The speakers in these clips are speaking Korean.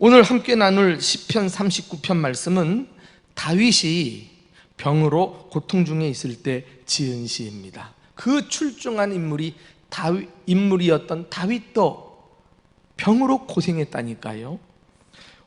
오늘 함께 나눌 시편 39편 말씀은 다윗이 병으로 고통 중에 있을 때 지은 시입니다. 그 출중한 인물이었던 다윗도 병으로 고생했다니까요.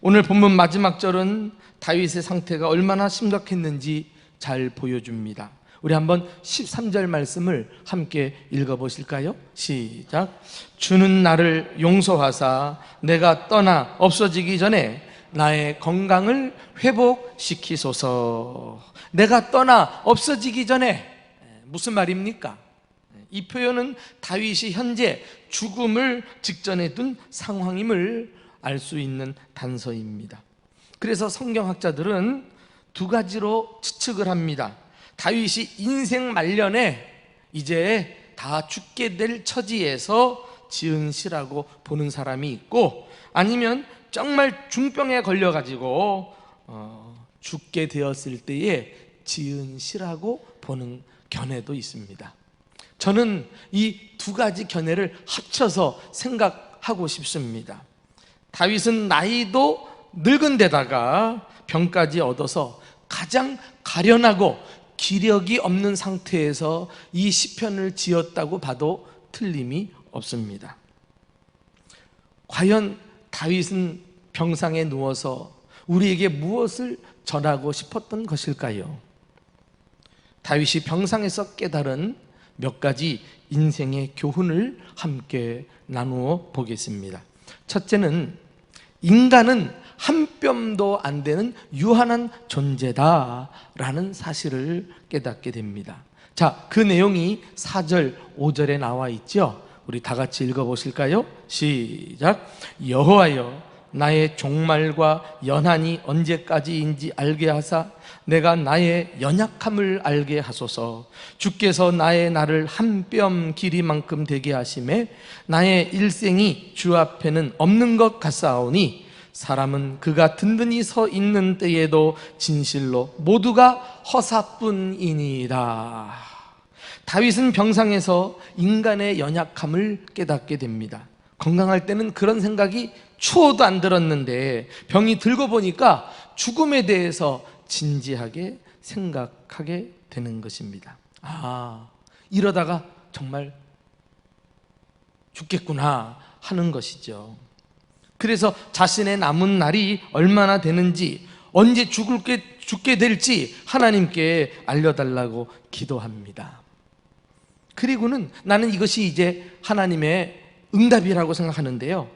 오늘 본문 마지막 절은 다윗의 상태가 얼마나 심각했는지 잘 보여줍니다. 우리 한번 13절 말씀을 함께 읽어보실까요? 시작. 주는 나를 용서하사 내가 떠나 없어지기 전에 나의 건강을 회복시키소서. 내가 떠나 없어지기 전에, 무슨 말입니까? 이 표현은 다윗이 현재 죽음을 직전에 둔 상황임을 알 수 있는 단서입니다. 그래서 성경학자들은 두 가지로 추측을 합니다. 다윗이 인생 말년에 이제 다 죽게 될 처지에서 지은 시라고 보는 사람이 있고, 아니면 정말 중병에 걸려가지고 죽게 되었을 때에 지은 시라고 보는 견해도 있습니다. 저는 이 두 가지 견해를 합쳐서 생각하고 싶습니다. 다윗은 나이도 늙은 데다가 병까지 얻어서 가장 가련하고 기력이 없는 상태에서 이 시편을 지었다고 봐도 틀림이 없습니다. 과연 다윗은 병상에 누워서 우리에게 무엇을 전하고 싶었던 것일까요? 다윗이 병상에서 깨달은 몇 가지 인생의 교훈을 함께 나누어 보겠습니다. 첫째는 인간은 한 뼘도 안 되는 유한한 존재다라는 사실을 깨닫게 됩니다. 자, 그 내용이 4절, 5절에 나와 있죠? 우리 다 같이 읽어보실까요? 시작. 여호와여, 나의 종말과 연한이 언제까지인지 알게 하사 내가 나의 연약함을 알게 하소서. 주께서 나의 날을 한 뼘 길이만큼 되게 하심에 나의 일생이 주 앞에는 없는 것 같사오니 사람은 그가 든든히 서 있는 때에도 진실로 모두가 허사뿐이니이다. 다윗은 병상에서 인간의 연약함을 깨닫게 됩니다. 건강할 때는 그런 생각이 추호도 안 들었는데 병이 들고 보니까 죽음에 대해서 진지하게 생각하게 되는 것입니다. 이러다가 정말 죽겠구나 하는 것이죠. 그래서 자신의 남은 날이 얼마나 되는지, 언제 죽게 될지 하나님께 알려달라고 기도합니다. 그리고는 나는 이것이 이제 하나님의 응답이라고 생각하는데요,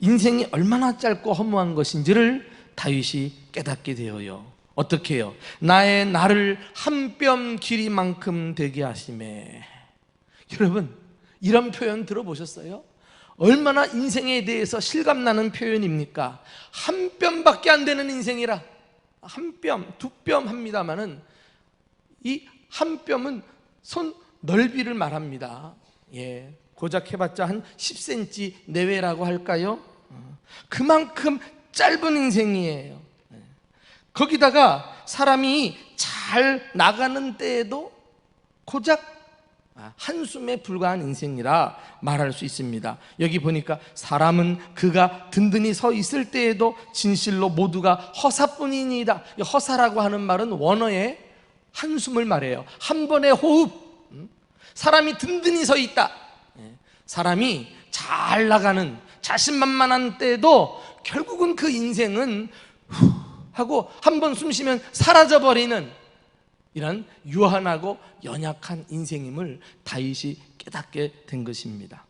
인생이 얼마나 짧고 허무한 것인지를 다윗이 깨닫게 되어요. 어떻게 해요? 나의 날을 한 뼘 길이만큼 되게 하심에. 여러분, 이런 표현 들어보셨어요? 얼마나 인생에 대해서 실감나는 표현입니까? 한 뼘밖에 안 되는 인생이라. 한 뼘, 두 뼘 합니다마는 이 한 뼘은 손 넓이를 말합니다. 고작 해봤자 한 10cm 내외라고 할까요? 그만큼 짧은 인생이에요. 거기다가 사람이 잘 나가는 때에도 고작 한숨에 불과한 인생이라 말할 수 있습니다. 여기 보니까 사람은 그가 든든히 서 있을 때에도 진실로 모두가 허사뿐이니이다. 허사라고 하는 말은 원어의 한숨을 말해요. 한 번의 호흡. 사람이 든든히 서 있다. 사람이 잘 나가는 자신만만한 때에도 결국은 그 인생은 후 하고 한 번 숨 쉬면 사라져버리는 이런 유한하고 연약한 인생임을 다윗이 깨닫게 된 것입니다.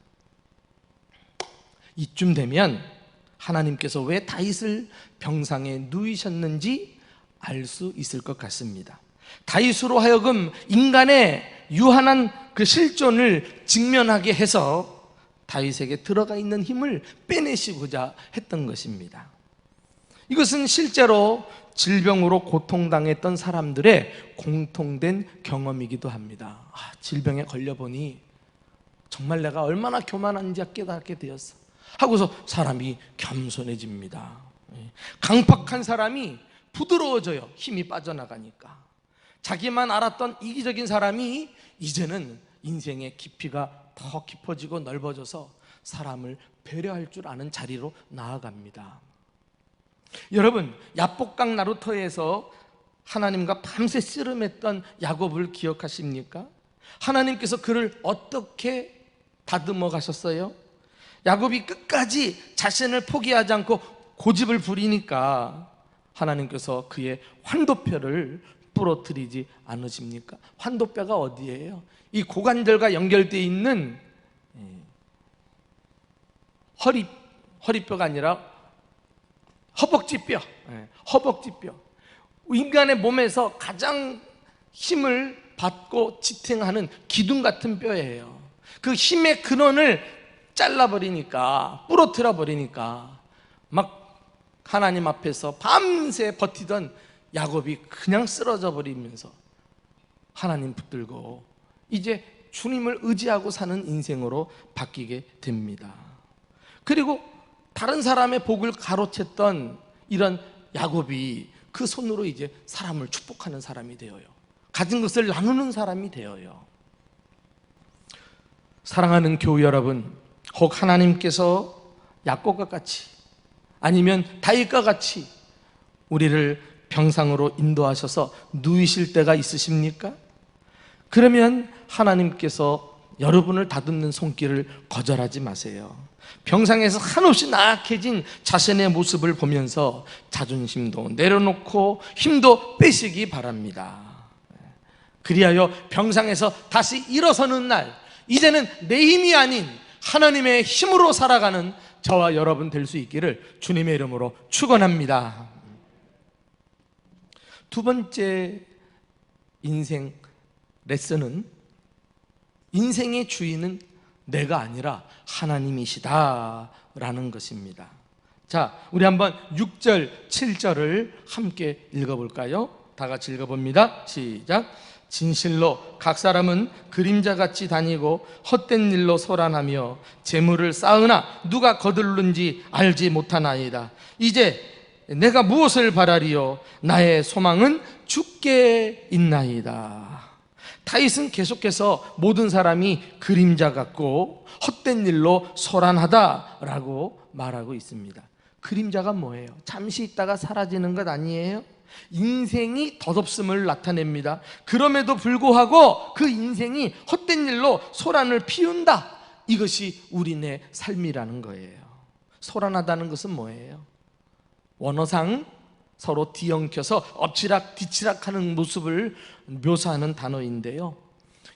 이쯤 되면 하나님께서 왜 다윗을 병상에 누이셨는지 알 수 있을 것 같습니다. 다윗으로 하여금 인간의 유한한 그 실존을 직면하게 해서 다윗에게 들어가 있는 힘을 빼내시고자 했던 것입니다. 이것은 실제로 질병으로 고통당했던 사람들의 공통된 경험이기도 합니다. 질병에 걸려보니 정말 내가 얼마나 교만한지 깨닫게 되었어 하고서 사람이 겸손해집니다. 강팍한 사람이 부드러워져요. 힘이 빠져나가니까. 자기만 알았던 이기적인 사람이 이제는 인생의 깊이가 더 깊어지고 넓어져서 사람을 배려할 줄 아는 자리로 나아갑니다. 여러분, 야복강 나루터에서 하나님과 밤새 씨름했던 야곱을 기억하십니까? 하나님께서 그를 어떻게 다듬어 가셨어요? 야곱이 끝까지 자신을 포기하지 않고 고집을 부리니까 하나님께서 그의 환도뼈를 부러뜨리지 않으십니까? 환도뼈가 어디예요? 이 고관절과 연결되어 있는 허리뼈가 아니라 허벅지뼈. 허벅지뼈. 인간의 몸에서 가장 힘을 받고 지탱하는 기둥 같은 뼈예요. 그 힘의 근원을 잘라버리니까, 부러뜨려 버리니까 막 하나님 앞에서 밤새 버티던 야곱이 그냥 쓰러져 버리면서 하나님 붙들고 이제 주님을 의지하고 사는 인생으로 바뀌게 됩니다. 그리고 다른 사람의 복을 가로챘던 이런 야곱이 그 손으로 이제 사람을 축복하는 사람이 되어요. 가진 것을 나누는 사람이 되어요. 사랑하는 교우 여러분, 혹 하나님께서 야곱과 같이 아니면 다윗과 같이 우리를 병상으로 인도하셔서 누이실 때가 있으십니까? 그러면 하나님께서 여러분을 다듬는 손길을 거절하지 마세요. 병상에서 한없이 나약해진 자신의 모습을 보면서 자존심도 내려놓고 힘도 빼시기 바랍니다. 그리하여 병상에서 다시 일어서는 날, 이제는 내 힘이 아닌 하나님의 힘으로 살아가는 저와 여러분 될 수 있기를 주님의 이름으로 축원합니다. 두 번째 인생 레슨은 인생의 주인은 내가 아니라 하나님이시다라는 것입니다. 자, 우리 한번 6절, 7절을 함께 읽어볼까요? 다 같이 읽어봅니다. 시작. 진실로 각 사람은 그림자같이 다니고 헛된 일로 소란하며 재물을 쌓으나 누가 거둘는지 알지 못하나이다. 이제 내가 무엇을 바라리요? 나의 소망은 주께 있나이다. 다윗은 계속해서 모든 사람이 그림자 같고 헛된 일로 소란하다라고 말하고 있습니다. 그림자가 뭐예요? 잠시 있다가 사라지는 것 아니에요? 인생이 덧없음을 나타냅니다. 그럼에도 불구하고 그 인생이 헛된 일로 소란을 피운다. 이것이 우리네 삶이라는 거예요. 소란하다는 것은 뭐예요? 원어상 서로 뒤엉켜서 엎치락 뒤치락하는 모습을 묘사하는 단어인데요,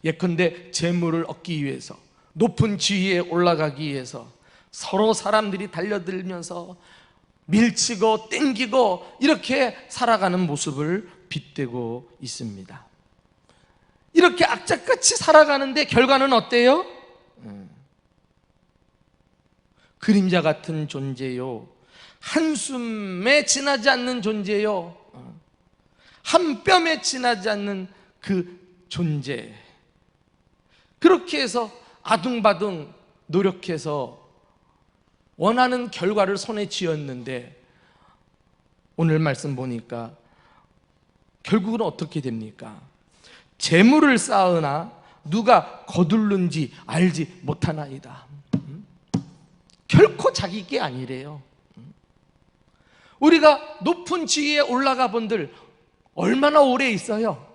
예컨대 재물을 얻기 위해서, 높은 지위에 올라가기 위해서 서로 사람들이 달려들면서 밀치고 땡기고 이렇게 살아가는 모습을 빗대고 있습니다. 이렇게 악착같이 살아가는데 결과는 어때요? 그림자 같은 존재요, 한숨에 지나지 않는 존재요, 한 뼘에 지나지 않는 그 존재. 그렇게 해서 아둥바둥 노력해서 원하는 결과를 손에 쥐었는데 오늘 말씀 보니까 결국은 어떻게 됩니까? 재물을 쌓으나 누가 거둘는지 알지 못하나이다. 결코 자기 게 아니래요. 우리가 높은 지위에 올라가 본들 얼마나 오래 있어요?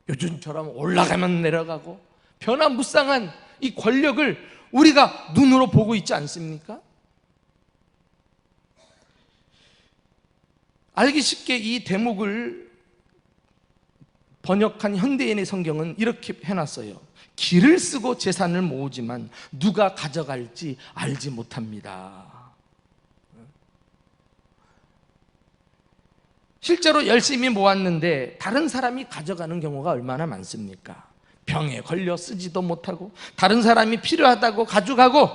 요즘처럼 올라가면 내려가고 변화무쌍한 이 권력을 우리가 눈으로 보고 있지 않습니까? 알기 쉽게 이 대목을 번역한 현대인의 성경은 이렇게 해놨어요. 길을 쓰고 재산을 모으지만 누가 가져갈지 알지 못합니다. 실제로 열심히 모았는데 다른 사람이 가져가는 경우가 얼마나 많습니까? 병에 걸려 쓰지도 못하고 다른 사람이 필요하다고 가져가고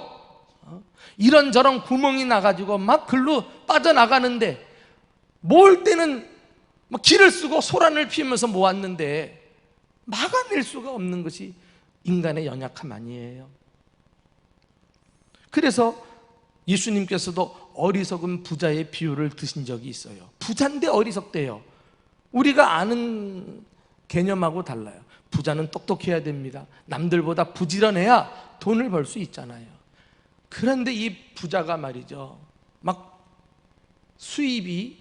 이런저런 구멍이 나가지고 막 글로 빠져나가는데, 모을 때는 막 길을 쓰고 소란을 피우면서 모았는데 막아낼 수가 없는 것이 인간의 연약함 아니에요? 그래서 예수님께서도 어리석은 부자의 비유를 드신 적이 있어요. 부자인데 어리석대요. 우리가 아는 개념하고 달라요. 부자는 똑똑해야 됩니다. 남들보다 부지런해야 돈을 벌 수 있잖아요. 그런데 이 부자가 말이죠, 막 수입이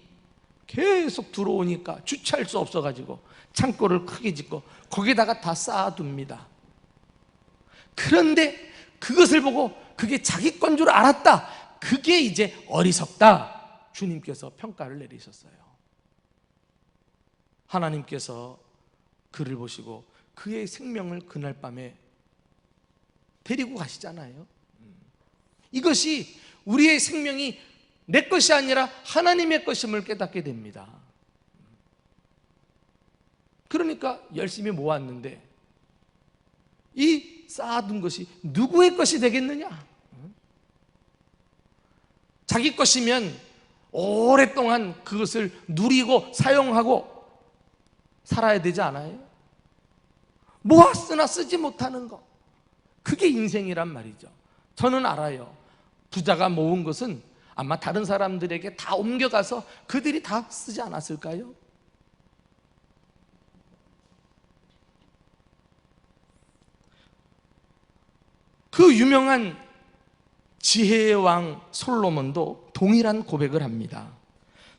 계속 들어오니까 주차할 수 없어가지고 창고를 크게 짓고 거기다가 다 쌓아둡니다. 그런데 그것을 보고 그게 자기 건 줄 알았다. 그게 이제 어리석다. 주님께서 평가를 내리셨어요. 하나님께서 그를 보시고 그의 생명을 그날 밤에 데리고 가시잖아요. 이것이 우리의 생명이 내 것이 아니라 하나님의 것임을 깨닫게 됩니다. 그러니까 열심히 모았는데 이 쌓아둔 것이 누구의 것이 되겠느냐? 자기 것이면 오랫동안 그것을 누리고 사용하고 살아야 되지 않아요? 모았으나 쓰지 못하는 것, 그게 인생이란 말이죠. 저는 알아요. 부자가 모은 것은 아마 다른 사람들에게 다 옮겨가서 그들이 다 쓰지 않았을까요? 그 유명한 지혜의 왕 솔로몬도 동일한 고백을 합니다.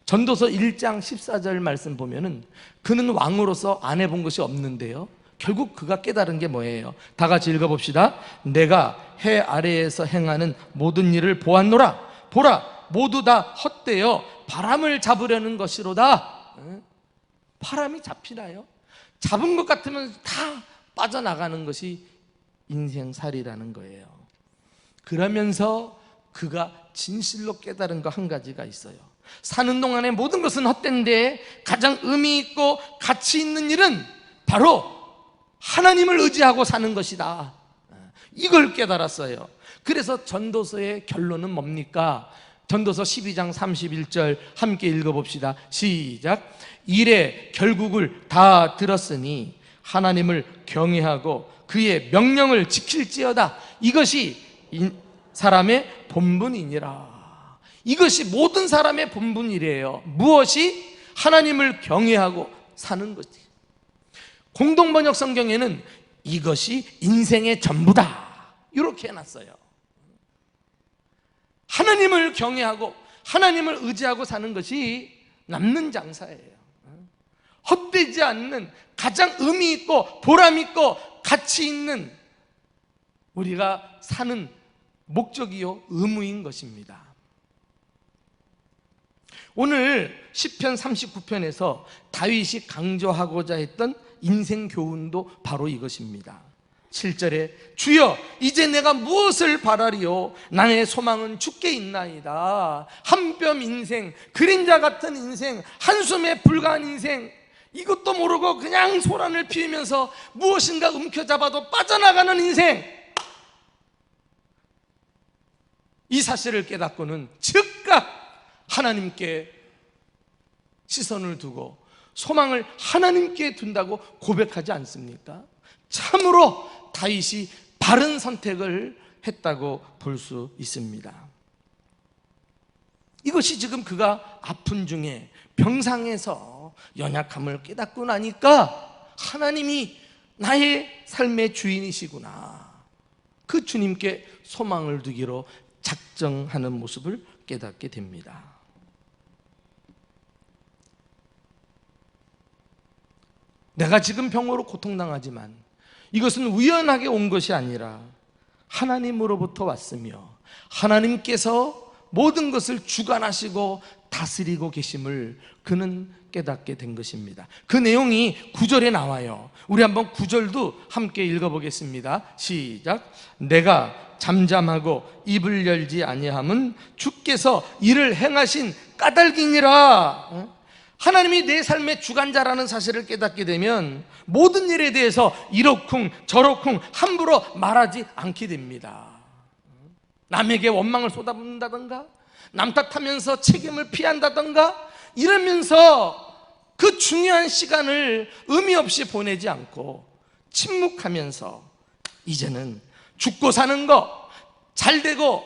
전도서 1장 14절 말씀 보면은 그는 왕으로서 안 해본 것이 없는데요, 결국 그가 깨달은 게 뭐예요? 다 같이 읽어봅시다. 내가 해 아래에서 행하는 모든 일을 보았노라. 보라, 모두 다 헛되어 바람을 잡으려는 것이로다. 바람이 잡히나요? 잡은 것 같으면 다 빠져나가는 것이 인생살이라는 거예요. 그러면서 그가 진실로 깨달은 거 한 가지가 있어요. 사는 동안에 모든 것은 헛된데 가장 의미 있고 가치 있는 일은 바로 하나님을 의지하고 사는 것이다. 이걸 깨달았어요. 그래서 전도서의 결론은 뭡니까? 전도서 12장 31절 함께 읽어봅시다. 시작. 이래 결국을 다 들었으니 하나님을 경외하고 그의 명령을 지킬지어다. 이것이 사람의 본분이니라. 이것이 모든 사람의 본분이래요. 무엇이? 하나님을 경외하고 사는 것이. 공동번역 성경에는 이것이 인생의 전부다 이렇게 해놨어요. 하나님을 경외하고 하나님을 의지하고 사는 것이 남는 장사예요. 헛되지 않는 가장 의미 있고 보람 있고 가치 있는 우리가 사는 목적이요 의무인 것입니다. 오늘 시편 39편에서 다윗이 강조하고자 했던 인생 교훈도 바로 이것입니다. 7절에 주여 이제 내가 무엇을 바라리요? 나의 소망은 주께 있나이다. 한 뼘 인생, 그림자 같은 인생, 한숨에 불과한 인생, 이것도 모르고 그냥 소란을 피우면서 무엇인가 움켜잡아도 빠져나가는 인생, 이 사실을 깨닫고는 즉각 하나님께 시선을 두고 소망을 하나님께 둔다고 고백하지 않습니까? 참으로 다윗이 바른 선택을 했다고 볼 수 있습니다. 이것이 지금 그가 아픈 중에 병상에서 연약함을 깨닫고 나니까 하나님이 나의 삶의 주인이시구나, 그 주님께 소망을 두기로 작정하는 모습을 깨닫게 됩니다. 내가 지금 병으로 고통당하지만 이것은 우연하게 온 것이 아니라 하나님으로부터 왔으며 하나님께서 모든 것을 주관하시고 다스리고 계심을 그는 깨닫게 된 것입니다. 그 내용이 9절에 나와요. 우리 한번 9절도 함께 읽어보겠습니다. 시작. 내가 잠잠하고 입을 열지 아니함은 주께서 이를 행하신 까닭이니라. 하나님이 내 삶의 주관자라는 사실을 깨닫게 되면 모든 일에 대해서 이러쿵 저러쿵 함부로 말하지 않게 됩니다. 남에게 원망을 쏟아붓는다던가 남 탓하면서 책임을 피한다던가 이러면서 그 중요한 시간을 의미 없이 보내지 않고 침묵하면서 이제는 죽고 사는 거, 잘 되고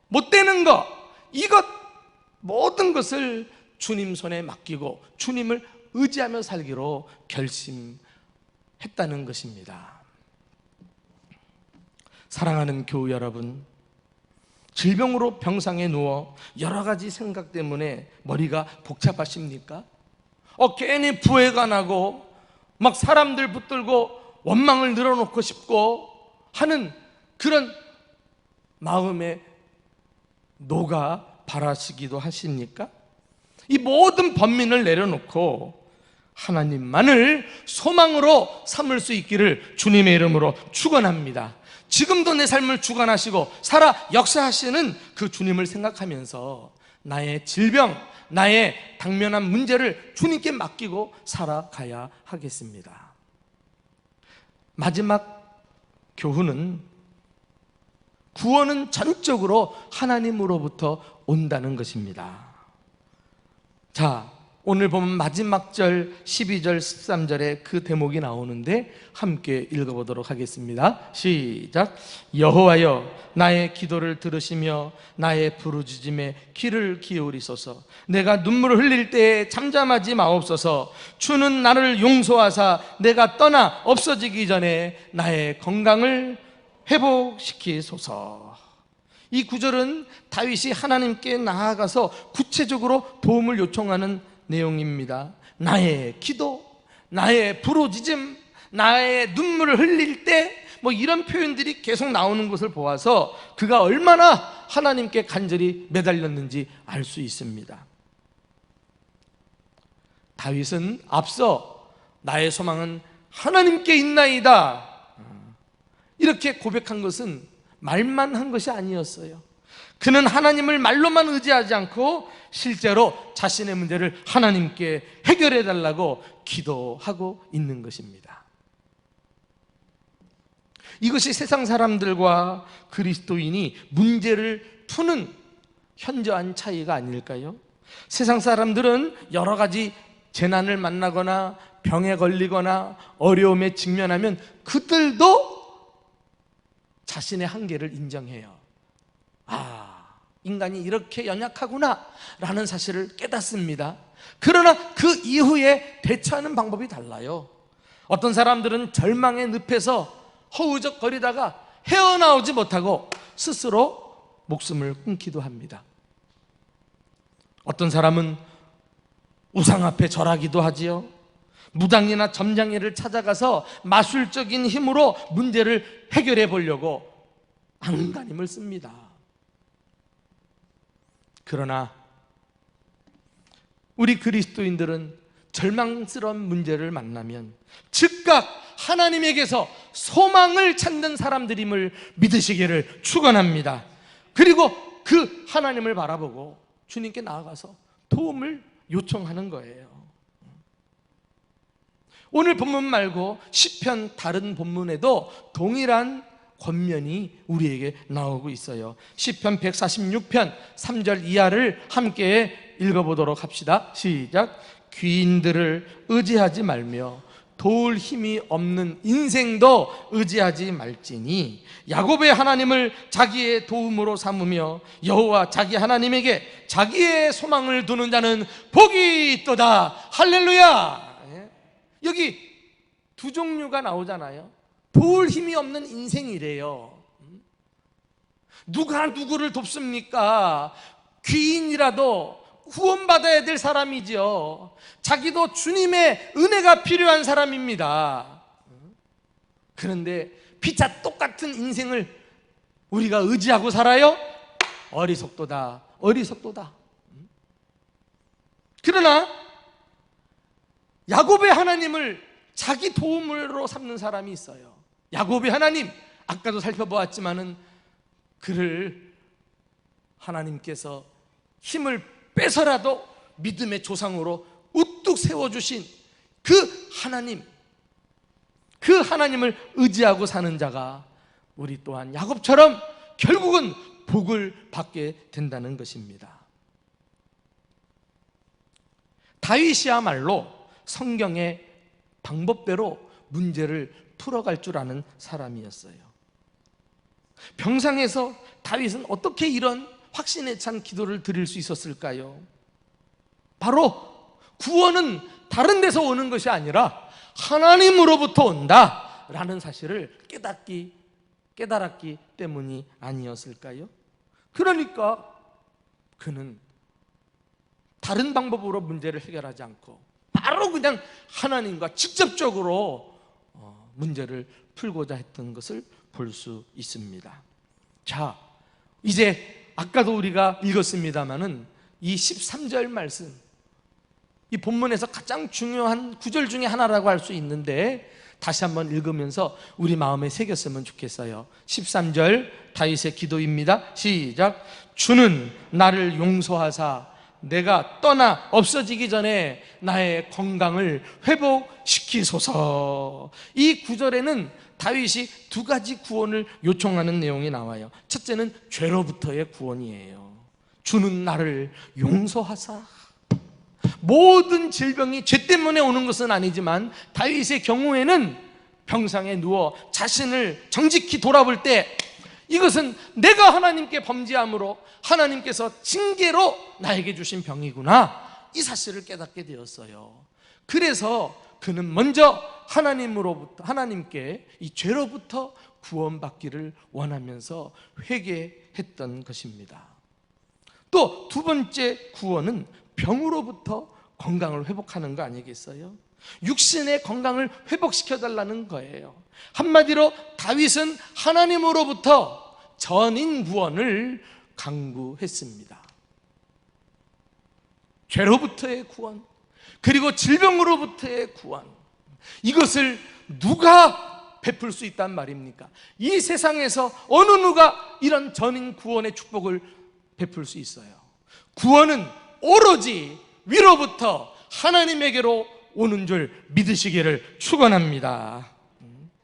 못 되는 거, 이것 모든 것을 주님 손에 맡기고 주님을 의지하며 살기로 결심했다는 것입니다. 사랑하는 교우 여러분, 질병으로 병상에 누워 여러 가지 생각 때문에 머리가 복잡하십니까? 괜히 부해가 나고 막 사람들 붙들고 원망을 늘어놓고 싶고 하는 그런 마음에 녹아 바라시기도 하십니까? 이 모든 번민을 내려놓고 하나님만을 소망으로 삼을 수 있기를 주님의 이름으로 축원합니다. 지금도 내 삶을 주관하시고 살아 역사하시는 그 주님을 생각하면서 나의 질병, 나의 당면한 문제를 주님께 맡기고 살아가야 하겠습니다. 마지막 교훈은 구원은 전적으로 하나님으로부터 온다는 것입니다. 자, 오늘 보면 마지막 절 12절 13절에 그 대목이 나오는데 함께 읽어보도록 하겠습니다. 시작. 여호와여 나의 기도를 들으시며 나의 부르짖음에 귀를 기울이소서. 내가 눈물을 흘릴 때에 잠잠하지 마옵소서. 주는 나를 용서하사 내가 떠나 없어지기 전에 나의 건강을 회복시키소서. 이 구절은 다윗이 하나님께 나아가서 구체적으로 도움을 요청하는 내용입니다. 나의 기도, 나의 부르짖음, 나의 눈물을 흘릴 때 이런 표현들이 계속 나오는 것을 보아서 그가 얼마나 하나님께 간절히 매달렸는지 알 수 있습니다. 다윗은 앞서 나의 소망은 하나님께 있나이다 이렇게 고백한 것은 말만 한 것이 아니었어요. 그는 하나님을 말로만 의지하지 않고 실제로 자신의 문제를 하나님께 해결해 달라고 기도하고 있는 것입니다. 이것이 세상 사람들과 그리스도인이 문제를 푸는 현저한 차이가 아닐까요? 세상 사람들은 여러 가지 재난을 만나거나 병에 걸리거나 어려움에 직면하면 그들도 자신의 한계를 인정해요. 인간이 이렇게 연약하구나 라는 사실을 깨닫습니다. 그러나 그 이후에 대처하는 방법이 달라요. 어떤 사람들은 절망의 늪에서 허우적거리다가 헤어나오지 못하고 스스로 목숨을 끊기도 합니다. 어떤 사람은 우상 앞에 절하기도 하지요. 무당이나 점장이를 찾아가서 마술적인 힘으로 문제를 해결해 보려고 안간힘을 씁니다. 그러나 우리 그리스도인들은 절망스러운 문제를 만나면 즉각 하나님에게서 소망을 찾는 사람들임을 믿으시기를 축원합니다. 그리고 그 하나님을 바라보고 주님께 나아가서 도움을 요청하는 거예요. 오늘 본문 말고 시편 다른 본문에도 동일한 권면이 우리에게 나오고 있어요. 시편 146편 3절 이하를 함께 읽어보도록 합시다. 시작. 귀인들을 의지하지 말며 도울 힘이 없는 인생도 의지하지 말지니 야곱의 하나님을 자기의 도움으로 삼으며 여호와 자기 하나님에게 자기의 소망을 두는 자는 복이 있도다. 할렐루야. 여기 두 종류가 나오잖아요. 도울 힘이 없는 인생이래요. 누가 누구를 돕습니까? 귀인이라도 구원받아야 될 사람이죠. 자기도 주님의 은혜가 필요한 사람입니다. 그런데 피차 똑같은 인생을 우리가 의지하고 살아요? 어리석도다, 어리석도다. 그러나 야곱의 하나님을 자기 도움으로 삼는 사람이 있어요. 야곱의 하나님, 아까도 살펴보았지만은 그를 하나님께서 힘을 빼서라도 믿음의 조상으로 우뚝 세워주신 그 하나님을 의지하고 사는 자가 우리 또한 야곱처럼 결국은 복을 받게 된다는 것입니다. 다윗이야말로 성경의 방법대로 문제를 풀어갈 줄 아는 사람이었어요. 병상에서 다윗은 어떻게 이런 확신에 찬 기도를 드릴 수 있었을까요? 바로 구원은 다른 데서 오는 것이 아니라 하나님으로부터 온다라는 사실을 깨달았기 때문이 아니었을까요? 그러니까 그는 다른 방법으로 문제를 해결하지 않고 바로 그냥 하나님과 직접적으로 문제를 풀고자 했던 것을 볼 수 있습니다. 자, 이제 아까도 우리가 읽었습니다마는 이 13절 말씀, 이 본문에서 가장 중요한 구절 중에 하나라고 할 수 있는데 다시 한번 읽으면서 우리 마음에 새겼으면 좋겠어요. 13절 다윗의 기도입니다. 시작. 주는 나를 용서하사 내가 떠나 없어지기 전에 나의 건강을 회복시키소서. 이 구절에는 다윗이 두 가지 구원을 요청하는 내용이 나와요. 첫째는 죄로부터의 구원이에요. 주는 나를 용서하사. 모든 질병이 죄 때문에 오는 것은 아니지만 다윗의 경우에는 병상에 누워 자신을 정직히 돌아볼 때 이것은 내가 하나님께 범죄함으로 하나님께서 징계로 나에게 주신 병이구나, 이 사실을 깨닫게 되었어요. 그래서 그는 먼저 하나님께 이 죄로부터 구원받기를 원하면서 회개했던 것입니다. 또 두 번째 구원은 병으로부터 건강을 회복하는 거 아니겠어요? 육신의 건강을 회복시켜달라는 거예요. 한마디로 다윗은 하나님으로부터 전인 구원을 강구했습니다. 죄로부터의 구원, 그리고 질병으로부터의 구원, 이것을 누가 베풀 수 있단 말입니까? 이 세상에서 어느 누가 이런 전인 구원의 축복을 베풀 수 있어요? 구원은 오로지 위로부터 하나님에게로 오는 줄 믿으시기를 축원합니다.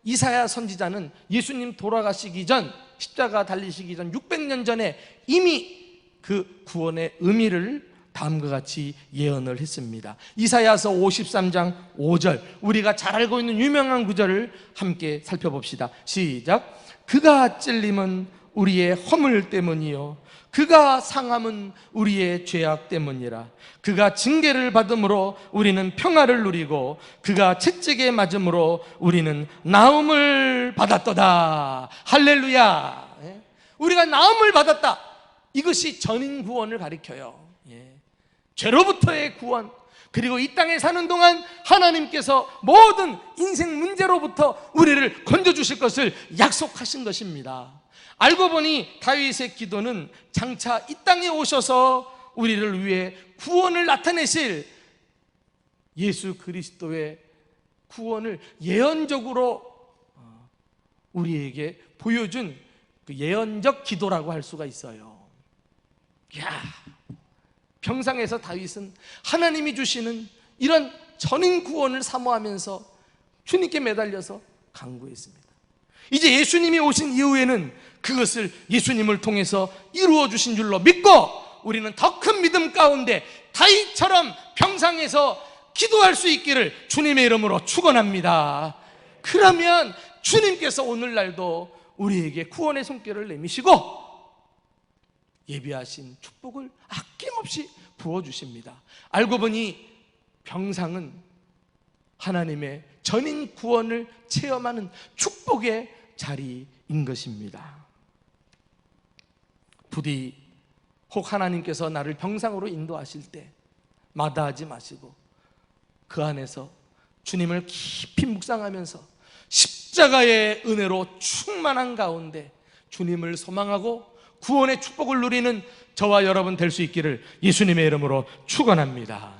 이사야 선지자는 예수님 돌아가시기 전, 십자가 달리시기 전 600년 전에 이미 그 구원의 의미를 다음과 같이 예언을 했습니다. 이사야서 53장 5절, 우리가 잘 알고 있는 유명한 구절을 함께 살펴봅시다. 시작. 그가 찔림은 우리의 허물 때문이요 그가 상함은 우리의 죄악 때문이라. 그가 징계를 받음으로 우리는 평화를 누리고 그가 채찍에 맞음으로 우리는 나음을 받았도다. 할렐루야. 우리가 나음을 받았다. 이것이 전인 구원을 가리켜요. 죄로부터의 구원, 그리고 이 땅에 사는 동안 하나님께서 모든 인생 문제로부터 우리를 건져주실 것을 약속하신 것입니다. 알고 보니 다윗의 기도는 장차 이 땅에 오셔서 우리를 위해 구원을 나타내실 예수 그리스도의 구원을 예언적으로 우리에게 보여준 그 예언적 기도라고 할 수가 있어요. 이야, 평상에서 다윗은 하나님이 주시는 이런 전인 구원을 사모하면서 주님께 매달려서 간구했습니다. 이제 예수님이 오신 이후에는 그것을 예수님을 통해서 이루어 주신 줄로 믿고 우리는 더 큰 믿음 가운데 다윗처럼 평상에서 기도할 수 있기를 주님의 이름으로 축원합니다. 그러면 주님께서 오늘날도 우리에게 구원의 손길을 내미시고 예비하신 축복을 아낌없이 부어주십니다. 알고 보니 병상은 하나님의 전인 구원을 체험하는 축복의 자리인 것입니다. 부디 혹 하나님께서 나를 병상으로 인도하실 때 마다하지 마시고 그 안에서 주님을 깊이 묵상하면서 십자가의 은혜로 충만한 가운데 주님을 소망하고 구원의 축복을 누리는 저와 여러분 될 수 있기를 예수님의 이름으로 축원합니다.